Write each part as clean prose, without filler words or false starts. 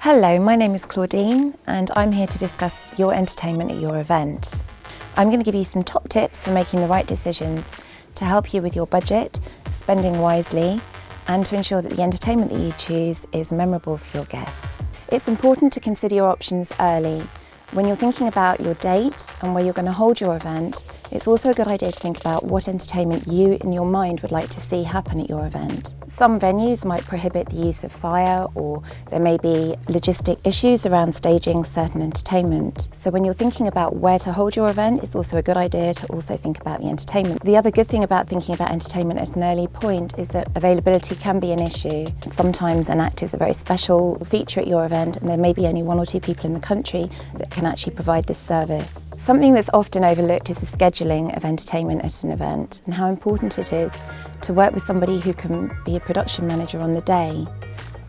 Hello, my name is Claudine and I'm here to discuss your entertainment at your event. I'm going to give you some top tips for making the right decisions to help you with your budget, spending wisely, and to ensure that the entertainment that you choose is memorable for your guests. It's important to consider your options early. When you're thinking about your date and where you're going to hold your event, it's also a good idea to think about what entertainment you in your mind would like to see happen at your event. Some venues might prohibit the use of fire, or there may be logistic issues around staging certain entertainment. So when you're thinking about where to hold your event, it's also a good idea to also think about the entertainment. The other good thing about thinking about entertainment at an early point is that availability can be an issue. Sometimes an act is a very special feature at your event and there may be only one or two people in the country that can actually provide this service. Something that's often overlooked is the scheduling of entertainment at an event and how important it is to work with somebody who can be a production manager on the day.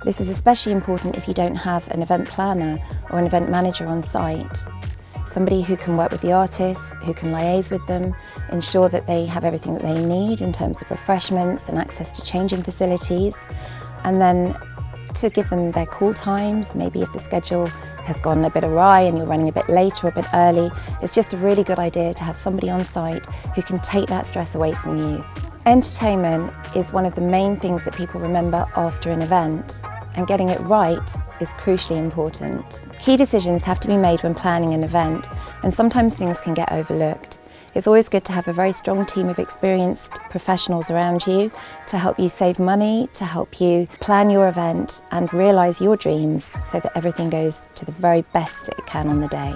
This is especially important if you don't have an event planner or an event manager on site. Somebody who can work with the artists, who can liaise with them, ensure that they have everything that they need in terms of refreshments and access to changing facilities, and then to give them their call times. Maybe if the schedule has gone a bit awry and you're running a bit late or a bit early, it's just a really good idea to have somebody on site who can take that stress away from you. Entertainment is one of the main things that people remember after an event, and getting it right is crucially important. Key decisions have to be made when planning an event, and sometimes things can get overlooked. It's always good to have a very strong team of experienced professionals around you to help you save money, to help you plan your event and realise your dreams so that everything goes to the very best it can on the day.